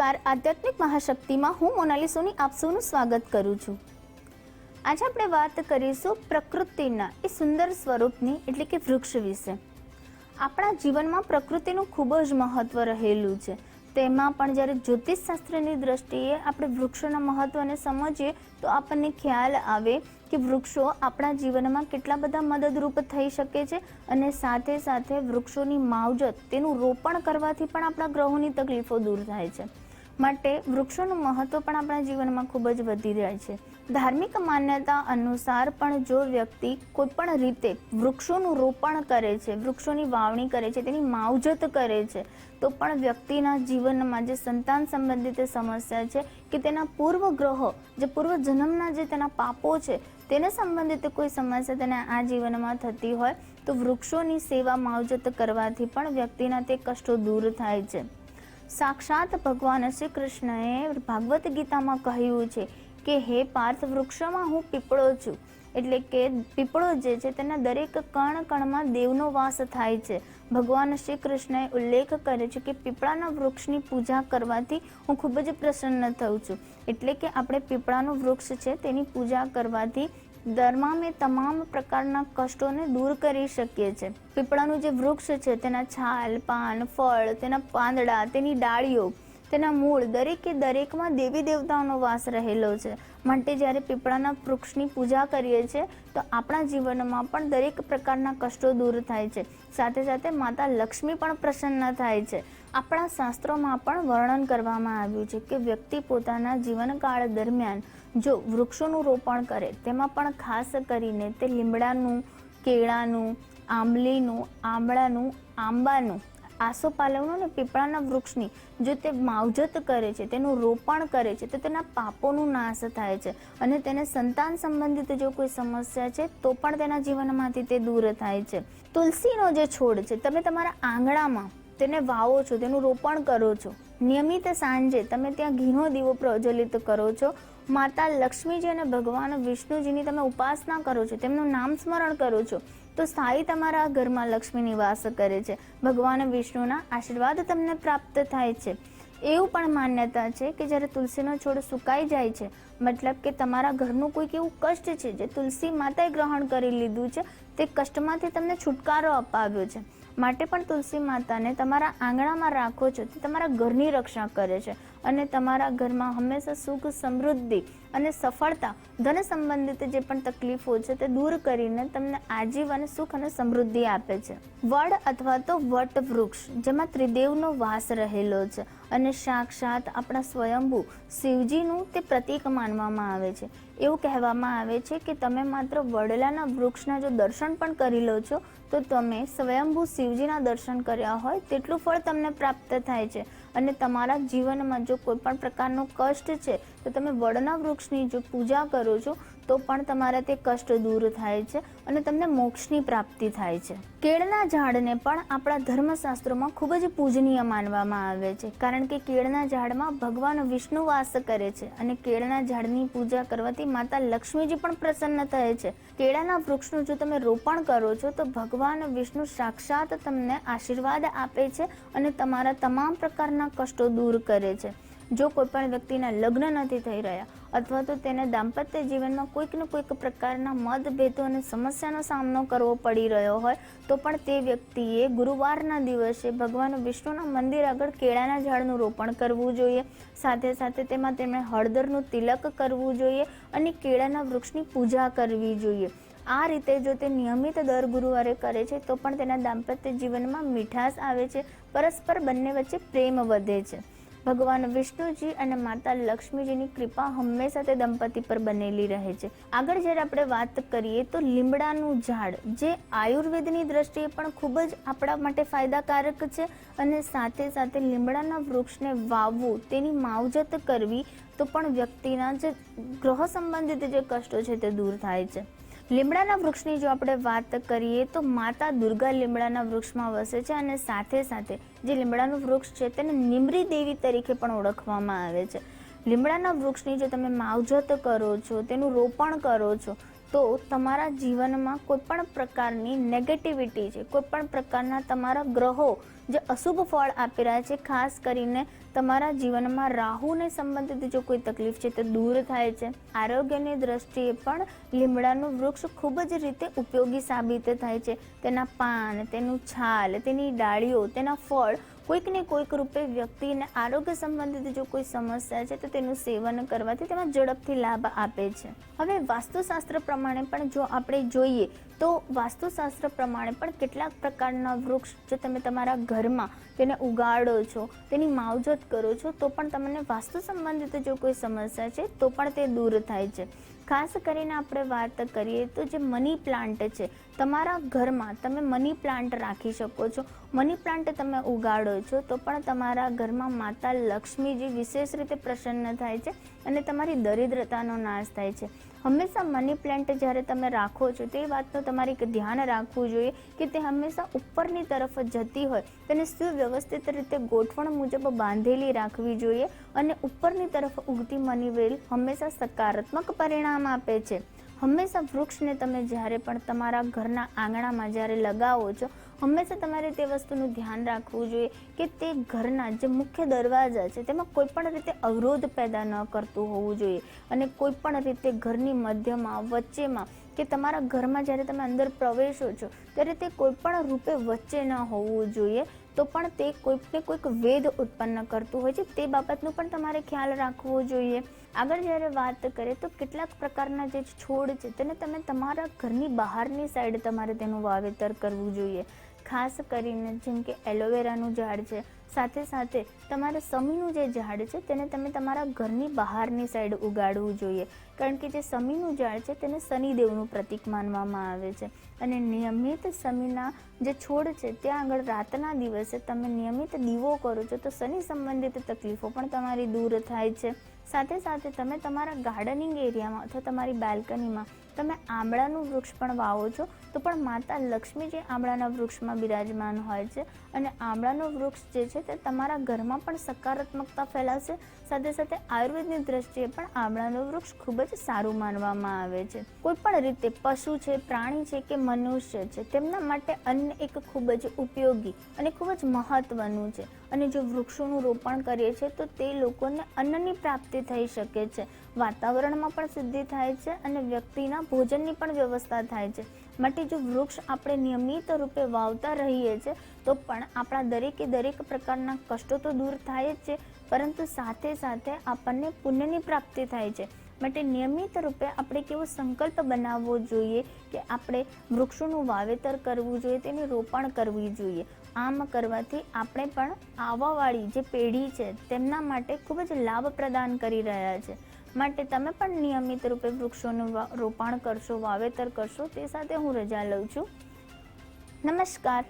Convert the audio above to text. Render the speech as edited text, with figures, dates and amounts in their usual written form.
નમસ્કાર, આધ્યાત્મિક મહાશક્તિમાં હું મોનાલી સોની આપ સૌનું સ્વાગત કરું છું। આજે આપણે વાત કરીશું પ્રકૃતિના એ સુંદર સ્વરૂપની એટલે કે વૃક્ષ વિશે। આપણા જીવનમાં પ્રકૃતિનું ખૂબ જ મહત્વ રહેલું છે। તેમાં પણ જ્યારે જ્યોતિષશાસ્ત્રની દ્રષ્ટિએ આપણે વૃક્ષોના મહત્વને સમજીએ તો આપણને ખ્યાલ આવે કે વૃક્ષો આપણા જીવનમાં કેટલા બધા મદદરૂપ થઈ શકે છે અને સાથે સાથે વૃક્ષોની માવજત તેનું રોપણ કરવાથી પણ આપણા ગ્રહોની તકલીફો દૂર થાય છે। માટે વૃક્ષોનું મહત્વ પણ આપણા જીવનમાં ખૂબ જ વધી જાય છે। ધાર્મિક માન્યતા અનુસાર પણ જો વ્યક્તિ કોઈ પણ રીતે વૃક્ષોનું રોપણ કરે છે, વૃક્ષોની વાવણી કરે છે, તેની માવજત કરે છે તો પણ વ્યક્તિના જીવનમાં જે સંતાન સંબંધિત સમસ્યા છે કે તેના પૂર્વ ગ્રહો, જે પૂર્વ જન્મના જે તેના પાપો છે તેને સંબંધિત કોઈ સમસ્યા તેને આ જીવનમાં થતી હોય તો વૃક્ષોની સેવા માવજત કરવાથી પણ વ્યક્તિના તે કષ્ટો દૂર થાય છે। સાક્ષાત ભગવાન શ્રી કૃષ્ણએ ભાગવત ગીતામાં કહ્યું છે કે હે પાર્થ, વૃક્ષોમાં હું પીપળો છું, એટલે કે પીપળો જે છે તેના દરેક કણ કણમાં દેવનો વાસ થાય છે। ભગવાન શ્રી કૃષ્ણએ ઉલ્લેખ કરે છે કે પીપળાના વૃક્ષની પૂજા કરવાથી હું ખૂબ જ પ્રસન્ન થઉં છું, એટલે કે આપણે પીપળાનું વૃક્ષ છે તેની પૂજા કરવાથી તમામ પ્રકારના કષ્ટોને દૂર કરી શકીએ છીએ। પીપળાનું જે વૃક્ષ છે તેના છાલ, પાન, ફળ, તેના પાંદડા, તેની ડાળીઓ, તેના મૂળ દરેકમાં દેવી દેવતાઓનો વાસ રહેલો છે। માટે જ્યારે પીપળાના વૃક્ષની પૂજા કરીએ છીએ તો આપણા જીવનમાં પણ દરેક પ્રકારના કષ્ટો દૂર થાય છે, સાથે સાથે માતા લક્ષ્મી પણ પ્રસન્ન થાય છે। આપણા શાસ્ત્રોમાં પણ વર્ણન કરવામાં આવ્યું છે કે વ્યક્તિ પોતાના જીવનકાળ દરમિયાન જો વૃક્ષોનું રોપણ કરે, તેમાં પણ ખાસ કરીને તે લીમડાનું, કેળાનું, આંબલીનું, આમળાનું, આંબાનું, આસોપાલવનું અને પીપળાના વૃક્ષની જો તે માવજત કરે છે, તેનું રોપણ કરે છે તો તેના પાપોનું નાશ થાય છે અને તેને સંતાન સંબંધિત જો કોઈ સમસ્યા છે તો પણ તેના જીવનમાંથી તે દૂર થાય છે। તુલસીનો જે છોડ છે તમે તમારા આંગણામાં તેને વાવો છો, તેનું રોપણ કરો છો, નિયમિત સાંજે તમે ત્યાં ઘીનો દીવો પ્રજ્વલિત કરો છો, માતા લક્ષ્મીજી અને ભગવાન વિષ્ણુજીની તમે ઉપાસના કરો છો, તેમનું નામ સ્મરણ કરો છો તો સ્થાયી તમારા ઘરમાં લક્ષ્મી નિવાસ કરે છે, ભગવાન વિષ્ણુના આશીર્વાદ તમને પ્રાપ્ત થાય છે। એવું પણ માન્યતા છે કે જ્યારે તુલસીનો છોડ સુકાઈ જાય છે, મતલબ કે તમારા ઘરનું કોઈક એવું કષ્ટ છે જે તુલસી માતાએ ગ્રહણ કરી લીધું છે, તે કષ્ટમાંથી તમને છુટકારો અપાવ્યો છે, માટે પણ તુલસી માતાને તમારા આંગણામાં રાખો છો તે તમારા ઘરની રક્ષા કરે છે અને તમારા ઘરમાં હંમેશા સુખ, સમૃદ્ધિ અને સફળતા, ધન સંબંધિત જે પણ તકલીફો છે તે દૂર કરીને તમને આજીવન સુખ અને સમૃદ્ધિ આપે છે। વડ અથવા તો વટ વૃક્ષ જેમાં ત્રિદેવનો વાસ રહેલો છે અને સાક્ષાત આપણા સ્વયંભૂ શિવજીનું તે પ્રતીક માનવામાં આવે છે। એવું કહેવામાં આવે છે કે તમે માત્ર વડલાના વૃક્ષના જો દર્શન પણ કરી લો છો તો તમે સ્વયંભૂ શિવજીના દર્શન કર્યા હોય તેટલું ફળ તમને પ્રાપ્ત થાય છે અને તમારા જીવનમાં જો કોઈ પણ પ્રકારનો કષ્ટ છે તો તમે વડના વૃક્ષની જો પૂજા કરો છો તો પણ તમારા તે કષ્ટ દૂર થાય છે અને તમને મોક્ષની પ્રાપ્તિ થાય છે। કેળના ઝાડને પણ આપણા ધર્મશાસ્ત્રોમાં ખૂબ જ પૂજનીય માનવામાં આવે છે, કારણ કે કેળના ઝાડમાં ભગવાન વિષ્ણુ વાસ કરે છે અને કેળના ઝાડની પૂજા કરવાથી માતા લક્ષ્મીજી પણ પ્રસન્ન થાય છે। કેળાના વૃક્ષનું જો તમે રોપણ કરો છો તો ભગવાન વિષ્ણુ સાક્ષાત તમને આશીર્વાદ આપે છે અને તમારા તમામ પ્રકારના કષ્ટો દૂર કરે છે। જો કોઈ પણ વ્યક્તિના લગ્ન નથી થઈ રહ્યા અથવા તો તેને દાંપત્ય જીવનમાં કોઈક ને કોઈક પ્રકારના મતભેદો અને સમસ્યાનો સામનો કરવો પડી રહ્યો હોય તો પણ તે વ્યક્તિએ ગુરુવારના દિવસે ભગવાન વિષ્ણુના મંદિર આગળ કેળાના ઝાડનું રોપણ કરવું જોઈએ, સાથે સાથે તેમાં તેમણે હળદરનું તિલક કરવું જોઈએ અને કેળાના વૃક્ષની પૂજા કરવી જોઈએ। આ રીતે જો તે નિયમિત દર ગુરુવારે કરે છે તો પણ તેના દાંપત્ય જીવનમાં મીઠાશ આવે છે, પરસ્પર બંને વચ્ચે પ્રેમ વધે છે। ભગવાન વિષ્ણુજી અને માતા લક્ષ્મીજીની કૃપા હંમેશા તે દંપતી પર બનેલી રહે છે। આગળ જ્યારે આપણે વાત કરીએ તો લીમડાનું ઝાડ જે આયુર્વેદની દ્રષ્ટિએ પણ ખૂબ જ આપણા માટે ફાયદાકારક છે અને સાથે સાથે લીમડાના વૃક્ષને વાવવું, તેની માવજત કરવી તો પણ વ્યક્તિના જે ગ્રહ સંબંધિત જે કષ્ટો છે તે દૂર થાય છે। લીમડાના વૃક્ષની જો આપણે વાત કરીએ તો માતા દુર્ગા લીમડાના વૃક્ષમાં વસે છે અને સાથે સાથે જે લીમડાનું વૃક્ષ છે તેને નિમરી દેવી તરીકે પણ ઓળખવામાં આવે છે। લીમડાના વૃક્ષની જો તમે માવજત કરો છો, તેનું રોપણ કરો છો તો તમારા જીવનમાં કોઈ પણ પ્રકારની નેગેટિવિટી છે, કોઈ પણ પ્રકારના તમારા ગ્રહો જે અશુભ ફળ આપી રહ્યા છે, ખાસ કરીને તમારા જીવનમાં રાહુને સંબંધિત જો કોઈ તકલીફ છે તો દૂર થાય છે. આરોગ્યની દ્રષ્ટિએ પણ લીમડાનું વૃક્ષ ખૂબ જ રીતે ઉપયોગી સાબિત થાય છે. તેના પાન, તેનું છાલ, તેની ડાળીઓ, તેના ફળ કોઈક ને કોઈક રૂપે વ્યક્તિને આરોગ્ય સંબંધિત જો કોઈ સમસ્યા છે તો તેનું સેવન કરવાથી તેમાં ઝડપથી લાભ આપે છે. હવે વાસ્તુશાસ્ત્ર પ્રમાણે પણ જો આપણે જોઈએ તો વાસ્તુશાસ્ત્ર પ્રમાણે પણ કેટલાક પ્રકારના વૃક્ષ જો તમે તમારા ઘરમાં તેને ઉગાડો છો, તેની માવજત કરો છો તો પણ તમને વાસ્તુ સંબંધિત જો કોઈ સમસ્યા છે તો પણ તે દૂર થાય છે. ખાસ કરીને આપણે વાત કરીએ તો જે મની પ્લાન્ટ છે, તમારા ઘરમાં તમે મની પ્લાન્ટ રાખી શકો છો. મની પ્લાન્ટ તમે ઉગાડો છો તો પણ તમારા ઘરમાં માતા લક્ષ્મીજી વિશેષ રીતે પ્રસન્ન થાય છે અને તમારી દરિદ્રતાનો નાશ થાય છે. હંમેશા મની પ્લાન્ટ જ્યારે તમે રાખો છો તે વાતનું તમારે એક ધ્યાન રાખવું જોઈએ કે તે હંમેશા ઉપરની તરફ જતી હોય, તેને સુવ્યવસ્થિત રીતે ગોઠવણ મુજબ બાંધેલી રાખવી જોઈએ અને ઉપરની તરફ ઉગતી મની વેલ હંમેશા સકારાત્મક પરિણામ આપે છે. હંમેશા વૃક્ષને તમે જ્યારે પણ તમારા ઘરના આંગણામાં જ્યારે લગાવો છો, હંમેશા તમારે તે વસ્તુનું ધ્યાન રાખવું જોઈએ કે તે ઘરના જે મુખ્ય દરવાજા છે તેમાં કોઈ પણ રીતે અવરોધ પેદા ન કરતું હોવું જોઈએ અને કોઈ પણ રીતે ઘરની મધ્યમાં, વચ્ચેમાં કે તમારા ઘરમાં જ્યારે તમે અંદર પ્રવેશો છો ત્યારે તે કોઈ પણ રૂપે વચ્ચે ન હોવું જોઈએ, તો પણ તે કોઈકને કોઈક વેદ ઉત્પન્ન કરતું હોય છે. તે બાબતનું પણ તમારે ખ્યાલ રાખવો જોઈએ. આગળ જ્યારે વાત કરીએ તો કેટલાક પ્રકારના જે છોડ છે તેને તમે તમારા ઘરની બહારની સાઈડ તમારે તેનું વાવેતર કરવું જોઈએ. ખાસ કરીને જેમ કે એલોવેરાનું ઝાડ છે, સાથે સાથે તમારે સમીનું જે ઝાડ છે તેને તમે તમારા ઘરની બહારની સાઈડ ઉગાડવું જોઈએ, કારણ કે જે સમીનું ઝાડ છે તેને શનિદેવનું પ્રતીક માનવામાં આવે છે અને નિયમિત સમીના જે છોડ છે ત્યાં આગળ રાતના દિવસે તમે નિયમિત દીવો કરો છો તો શનિ સંબંધિત તકલીફો પણ તમારી દૂર થાય છે. સાથે સાથે તમે તમારા ગાર્ડનિંગ એરિયામાં અથવા તમારી બાલ્કનીમાં તમે આંબળાનું વૃક્ષ પણ વાવો છો તો પણ માતા લક્ષ્મી જે આંબળાના વૃક્ષમાં બિરાજમાન હોય છે અને આંબળાનું વૃક્ષ જે છે તે તમારા ઘરમાં પણ સકારાત્મકતા ફેલાવશે. સાથે સાથે આયુર્વેદની દ્રષ્ટિએ પણ આંબળાનું વૃક્ષ ખૂબ જ સારું માનવામાં આવે છે. કોઈ પણ રીતે પશુ છે, પ્રાણી છે કે મનુષ્ય છે, તેમના માટે અન્ન એક ખૂબ જ ઉપયોગી અને ખૂબ જ મહત્વનું છે અને જો વૃક્ષોનું રોપણ કરીએ છીએ તો તે લોકોને અન્નની પ્રાપ્તિ થઈ શકે છે, વાતાવરણમાં પણ સિદ્ધિ થાય છે અને વ્યક્તિના ભોજનની પણ વ્યવસ્થા થાય છે. માટે જો વૃક્ષ આપણે નિયમિત રૂપે વાવતા રહીએ છીએ તો પણ આપણા દરેકે દરેક પ્રકારના કષ્ટો તો દૂર થાય જ છે, પરંતુ સાથે સાથે આપણને પુણ્યની પ્રાપ્તિ થાય છે. માટે નિયમિત રૂપે આપણે કેવો સંકલ્પ બનાવવો જોઈએ કે આપણે વૃક્ષોનું વાવેતર કરવું જોઈએ, તેનું રોપણ કરવું જોઈએ. આમ કરવાથી આપણે પણ આવવાવાળી જે પેઢી છે તેમના માટે ખૂબ જ લાભ પ્રદાન કરી રહ્યા છે. માટે તમે પણ નિયમિત રૂપે વૃક્ષોનું રોપણ કરશો, વાવેતર કરશો. તે સાથે હું રજા લઉં છું. નમસ્કાર.